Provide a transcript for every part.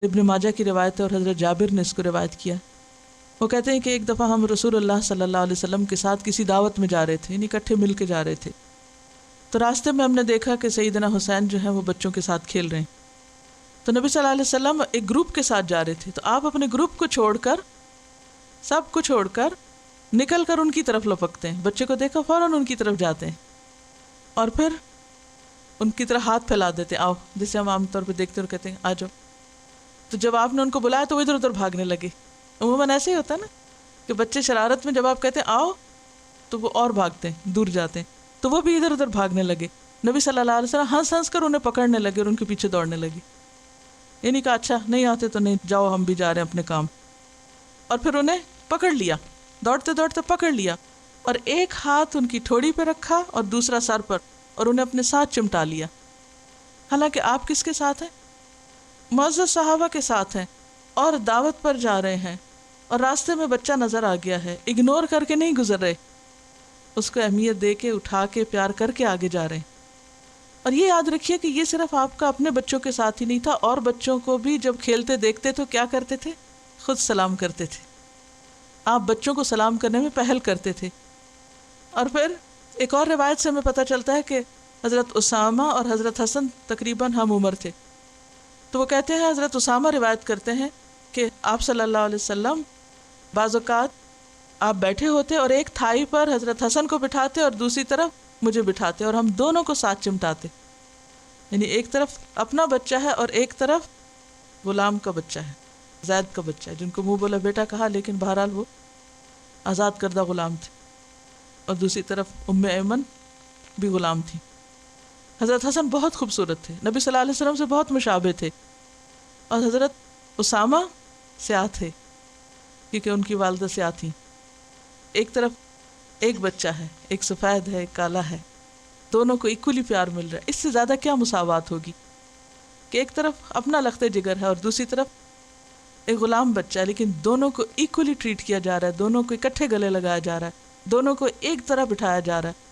ابن ماجہ کی روایت ہے اور حضرت جابر نے اس کو روایت کیا. وہ کہتے ہیں کہ ایک دفعہ ہم رسول اللہ صلی اللہ علیہ وسلم کے ساتھ کسی دعوت میں جا رہے تھے، یعنی اکٹھے مل کے جا رہے تھے. تو راستے میں ہم نے دیکھا کہ سیدنا حسین جو ہیں وہ بچوں کے ساتھ کھیل رہے ہیں. تو نبی صلی اللہ علیہ وسلم ایک گروپ کے ساتھ جا رہے تھے، تو آپ اپنے گروپ کو چھوڑ کر، سب کو چھوڑ کر نکل کر ان کی طرف لپکتے ہیں. بچے کو دیکھا فوراً ان کی طرف جاتے ہیں اور پھر ان کی طرف ہاتھ پھیلا دیتے، آؤ، جسے ہم عام طور پہ دیکھتے اور کہتے ہیں آ جاؤ. تو جب آپ نے ان کو بلایا تو وہ ادھر ادھر بھاگنے لگے. عموماً ایسے ہی ہوتا ہے نا کہ بچے شرارت میں جب آپ کہتے ہیں آؤ تو وہ اور بھاگتے ہیں، دور جاتے ہیں، تو وہ بھی ادھر ادھر بھاگنے لگے. نبی صلی اللہ علیہ وسلم ہنس ہنس کر انہیں پکڑنے لگے اور ان کے پیچھے دوڑنے لگے. یعنی کہا اچھا نہیں آتے تو نہیں جاؤ، ہم بھی جا رہے ہیں اپنے کام. اور پھر انہیں پکڑ لیا، دوڑتے دوڑتے پکڑ لیا اور ایک ہاتھ ان کی ٹھوڑی پہ رکھا اور دوسرا سر پر، اور انہیں اپنے ساتھ چمٹا لیا. حالانکہ آپ کس کے ساتھ ہیں؟ معزز صحابہ کے ساتھ ہیں اور دعوت پر جا رہے ہیں اور راستے میں بچہ نظر آ گیا ہے، اگنور کر کے نہیں گزر رہے، اس کو اہمیت دے کے اٹھا کے پیار کر کے آگے جا رہے ہیں. اور یہ یاد رکھیے کہ یہ صرف آپ کا اپنے بچوں کے ساتھ ہی نہیں تھا، اور بچوں کو بھی جب کھیلتے دیکھتے تو کیا کرتے تھے؟ خود سلام کرتے تھے. آپ بچوں کو سلام کرنے میں پہل کرتے تھے. اور پھر ایک اور روایت سے ہمیں پتہ چلتا ہے کہ حضرت اسامہ اور حضرت حسن تقریباً ہم عمر تھے. تو وہ کہتے ہیں، حضرت اسامہ روایت کرتے ہیں کہ آپ صلی اللہ علیہ وسلم بعض اوقات آپ بیٹھے ہوتے اور ایک تھائی پر حضرت حسن کو بٹھاتے اور دوسری طرف مجھے بٹھاتے اور ہم دونوں کو ساتھ چمٹاتے. یعنی ایک طرف اپنا بچہ ہے اور ایک طرف غلام کا بچہ ہے، زید کا بچہ ہے، جن کو منہ بولا بیٹا کہا لیکن بہرحال وہ آزاد کردہ غلام تھے، اور دوسری طرف ام ایمن بھی غلام تھی. حضرت حسن بہت خوبصورت تھے، نبی صلی اللہ علیہ وسلم سے بہت مشابہ تھے، اور حضرت اسامہ سیاہ تھے کیونکہ ان کی والدہ سیاہ تھیں. ایک طرف ایک بچہ ہے، ایک سفید ہے ایک کالا ہے، دونوں کو ایکولی پیار مل رہا ہے. اس سے زیادہ کیا مساوات ہوگی کہ ایک طرف اپنا لخت جگر ہے اور دوسری طرف ایک غلام بچہ ہے، لیکن دونوں کو ایکولی ٹریٹ کیا جا رہا ہے، دونوں کو اکٹھے گلے لگایا جا رہا ہے، دونوں کو ایک طرح بٹھایا جا رہا ہے.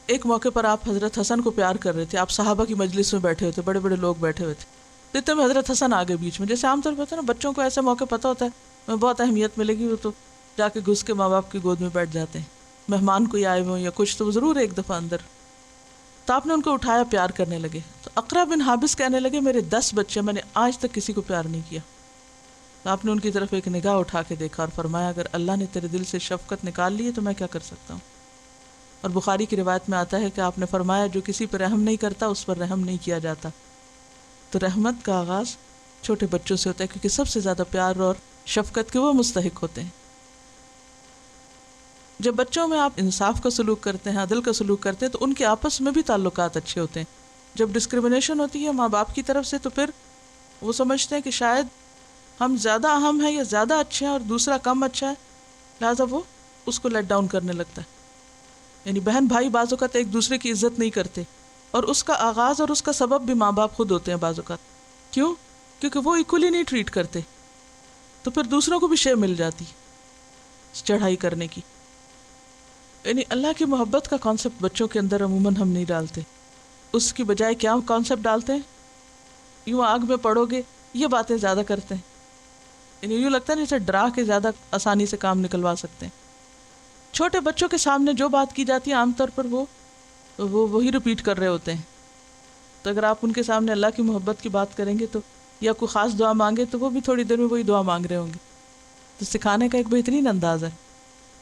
ایک موقع پر آپ حضرت حسن کو پیار کر رہے تھے، آپ صحابہ کی مجلس میں بیٹھے ہوئے تھے، بڑے بڑے لوگ بیٹھے ہوئے تھے، اتنے میں حضرت حسن آگے بیچ میں. جیسے عام طور پہ ہوتا ہے نا، بچوں کو ایسے موقع پتہ ہوتا ہے میں بہت اہمیت ملے گی، وہ تو جا کے گھس کے ماں باپ کی گود میں بیٹھ جاتے ہیں. مہمان کوئی آئے ہوئے یا کچھ تو ضرور ایک دفعہ اندر. تو آپ نے ان کو اٹھایا، پیار کرنے لگے. تو اقرا بن حابس کہنے لگے میرے 10 بچے، میں نے آج تک کسی کو پیار نہیں کیا. تو آپ نے ان کی طرف ایک نگاہ اٹھا کے دیکھا اور فرمایا اگر اللہ نے تیرے دل سے شفقت نکال لی ہے تو میں کیا کر سکتا ہوں. اور بخاری کی روایت میں آتا ہے کہ آپ نے فرمایا جو کسی پر رحم نہیں کرتا اس پر رحم نہیں کیا جاتا. تو رحمت کا آغاز چھوٹے بچوں سے ہوتا ہے کیونکہ سب سے زیادہ پیار اور شفقت کے وہ مستحق ہوتے ہیں. جب بچوں میں آپ انصاف کا سلوک کرتے ہیں، عدل کا سلوک کرتے ہیں، تو ان کے آپس میں بھی تعلقات اچھے ہوتے ہیں. جب ڈسکریمنیشن ہوتی ہے ماں باپ کی طرف سے تو پھر وہ سمجھتے ہیں کہ شاید ہم زیادہ اہم ہیں یا زیادہ اچھے ہیں اور دوسرا کم اچھا ہے، لہٰذا وہ اس کو لیٹ ڈاؤن کرنے لگتا ہے. یعنی بہن بھائی بعض اوقات ایک دوسرے کی عزت نہیں کرتے، اور اس کا آغاز اور اس کا سبب بھی ماں باپ خود ہوتے ہیں بعض اوقات. کیوں؟ کیونکہ وہ ایکولی نہیں ٹریٹ کرتے، تو پھر دوسروں کو بھی شے مل جاتی چڑھائی کرنے کی. یعنی اللہ کی محبت کا کانسیپٹ بچوں کے اندر عموماً ہم نہیں ڈالتے، اس کی بجائے کیا کانسیپٹ ڈالتے ہیں؟ یوں آگ میں پڑو گے، یہ باتیں زیادہ کرتے ہیں. یعنی یوں لگتا ہے جیسے ڈرا کے زیادہ آسانی سے کام نکلوا سکتے ہیں. چھوٹے بچوں کے سامنے جو بات کی جاتی ہے عام طور پر وہ وہی ریپیٹ کر رہے ہوتے ہیں. تو اگر آپ ان کے سامنے اللہ کی محبت کی بات کریں گے تو یا کوئی خاص دعا مانگے تو وہ بھی تھوڑی دیر میں وہی دعا مانگ رہے ہوں گے. تو سکھانے کا ایک بہترین انداز ہے.